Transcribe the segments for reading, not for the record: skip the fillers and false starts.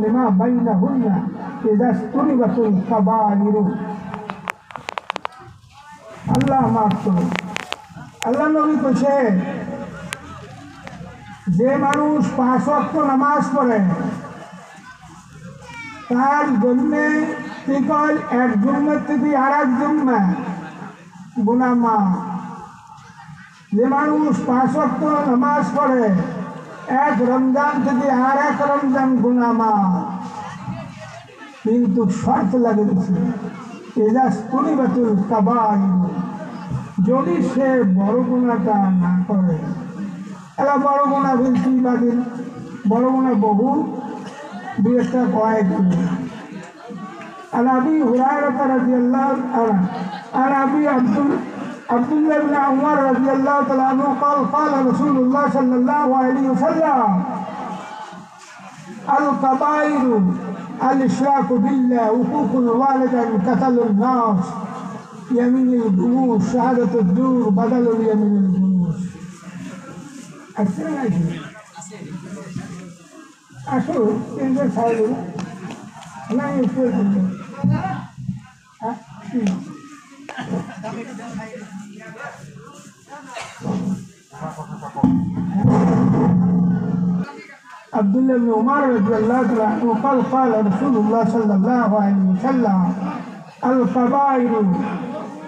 Lima বাইনাহুন্না ইযা ইজতুনিবাতুল কাবাইর। আল্লাহ মাফ করুন। আল্লাহ নবী কইছে যে মানুষ 5 ওয়াক্ত নামাজ পড়ে তার জন্যে কি কয় এক জুম্মা থেকে আর এক জুম্মা গুনাহ মাফ। যে মানুষ 5 ওয়াক্ত নামাজ পড়ে এক রমজান থেকে আর এক রমজান গুনাহ মাফ, কিন্তু শর্ত লাগে দিচ্ছে ইযা ইজতুনিবাতুল কাবাইর, যদি সে বড় গুনাহটা না করে। এরা বড় গুনাহ বলছি বাদিন, বড় গুনাহ বহু, দুই একটা কয়েক। عن أبي هريرة رضي الله عنه عن أبي عبد الله بن عمر رضي الله تعالى عنه قال قال رسول الله صلى الله عليه وسلم الكبائر الإشراك بالله حقوق الوالدين قتل الناس يمين الجنوس شهادة الزور بدل اليمين الجنوس. أشوف إن سألوا لا يفوز عبد الله بن عمر رضي الله عنه قال قال رسول الله صلى الله عليه وسلم الكبائر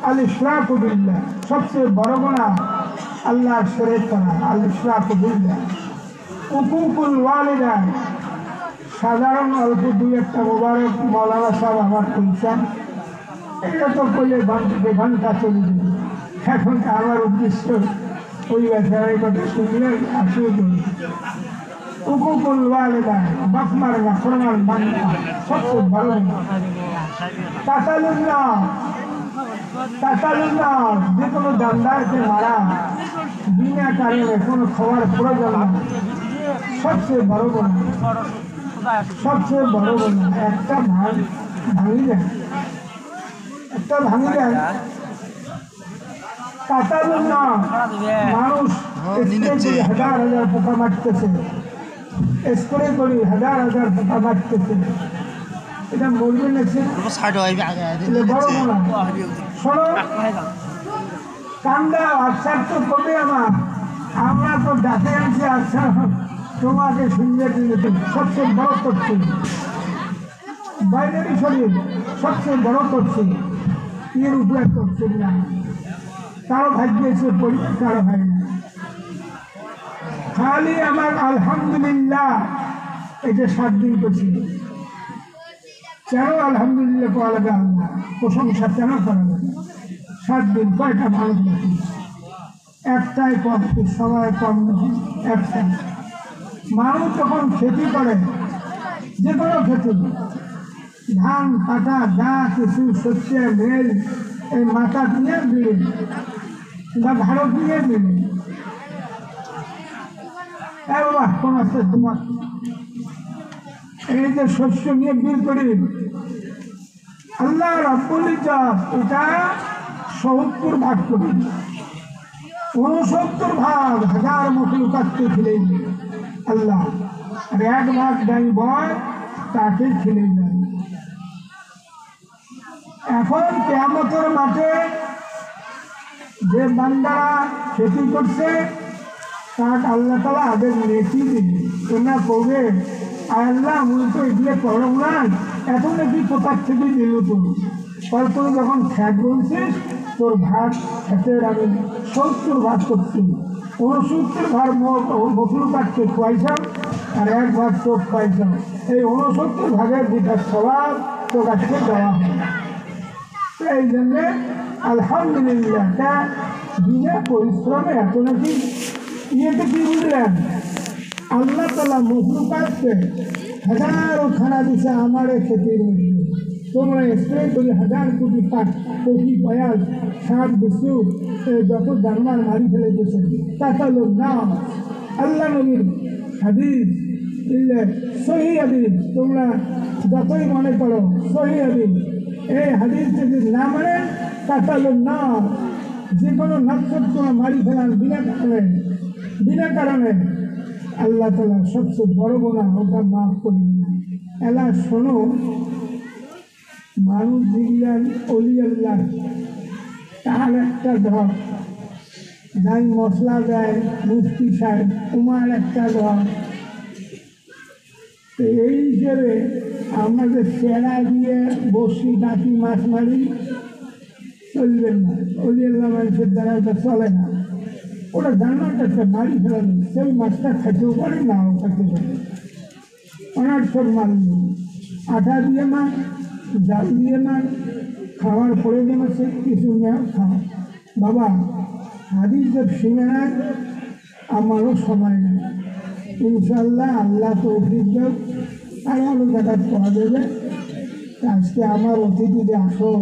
الاشراك بالله सबसे बड़ा गुनाह अल्लाह शरीक करा al-ishrak billah हुकूकुल वालिदैन। সাধারণ অল্প দুই একটা মোবারক মৌলানা সাহেব আমার কইছেন, এটা তো করলে ঘন্টা চলে যাবে। এখন আমার উদ্দেশ্য ওই ব্যবসায়ী কথা শুনলে আসিও চলবে। হুকুকুল ওয়ালিদাইন বাপ মার না ফরমান মানা সবচেয়ে বড় গুনাহ। তাকালুন যে কোনো দান্দারকে মারা বিনা কারণে কোনো খবর প্রয়োজন না, সবচেয়ে বড় গুনাহ, সবচেয়ে বড় গুনাহ। একটা ভাঙি যায়, একটা ভাঙি যায়। তাকালুন না মানুষ হাজার হাজার পোকা মারতেছে, স্প্রে করি হাজার হাজার পোকা মারতেছে, এটা মরবে না বড় গুনাহ। শোনো কান্দা আচ্ছার তো কবে আমরা তো ডাকে আনছি আচ্ছা তোমাকে শুনবে দিলে সবচেয়ে বড় করছি বাইরের শরীর সবচেয়ে বড় করছি এর উপরে করছি না। কারো ভাগ্য এসে পড়ি, কারো হয় না। খালি আমার আলহামদুলিল্লাহ এটা 7 দিন করছি। কেন আলহামদুলিল্লাহ পাওয়া লাগে? আল্লাহ প্রশংসা কেন করা লাগে? 7 দিন কয়টা মানুষ নাকি? একটাই কম, সময় কম নাকি? একটাই মানুষ যখন খেতি করে, যে কোনো খেতি, ধান কাটা যা কিছু শস্য মেল এই মাথা দিয়ে দিলে বা ভারত দিয়ে দিলে বাবা কোন আছে তোমার এই যে শস্য নিয়ে বিল করি আল্লাহ রাব্বুল ইজ্জত এটা ৭০ ভাগ করি, ৬৯ ভাগ হাজার মখলুকাতকে খেলে আল্লাহ, আর 1 ভাগ ডাই বয় তাকে খেলে যায়। এখন কিয়ামতের মাঠে যে বান্দারা খেতি করছে তার আল্লাহ তাআলা আগে নেকি দিবে, তোমরা কবে আল্লাহ আমি তো এগুলো করো না, এত নাকি কোথার থেকে দিল তুমি অল্প যখন খ্যাট বলছিস তোর ভাগ খেতের আমি ৭০ ভাগ করছি, ৬৯ ভাগ মফলু কাটকে খোয়াইছাম আর 1 ভাগ তোর খোয়াইছাম, এই ৬৯ ভাগের যেটা স্বভাব তোর কাছে দেওয়া হয়। এই জন্যে আলহামদুলিল্লাহটা বিনা পরিশ্রমে এত নাকি ইয়েতে কি বুঝলেন আল্লাহ তাআলা মখলুকাতকে হাজারো খানা দিছে আমার খেতির মধ্যে, তোমরা স্প্রে করে 1000 কোটি কোটি পয়াল সার বিশু যত জানোয়ার মারি ফেলেছে। তাকালো না আল্লাহ নবীর হাদিস সহি হাদিস, তোমরা যতই মনে করো সহি হাদিস, এই হাদিস যদি না মানে তাকালো না যে কোনো নক্ষত্র মারি ফেলার বিনা কারণে আল্লাহ তাআলা সবচেয়ে বড় গুনাহ ওটা মাফ করবেন না। এলা শোনো, মানুষ জিগলান অলি আল্লাহ তার একটা ধর, যাই মশলা দেয় মুফতি সাহেব উমার একটা ধর। তো এই হিসেবে আমাদের সেরা দিয়ে বসি ডাকি মাছ মারি চলবেন না, অলি আল্লাহ মানুষের দ্বারা ওটা চলে না। ওরা জানাটা একটা মারি ফেলানো, সেই মাছটা খেতেও পারে নাও খেতে পারে, অনার্থক মাল নেই। আটা দিয়ে মাছ, জাল দিয়ে মাছ, খাওয়ার পরে যেন সে কিছু নেওয়া খাওয়া। বাবা হাদিস যে শুনে না, আমারও সময় নেই। ইনশাল্লাহ আল্লাহ তৌফিক দেব, আর আরও জায়গা পাওয়া যাবে। আজকে আমার অতিথিদের আসল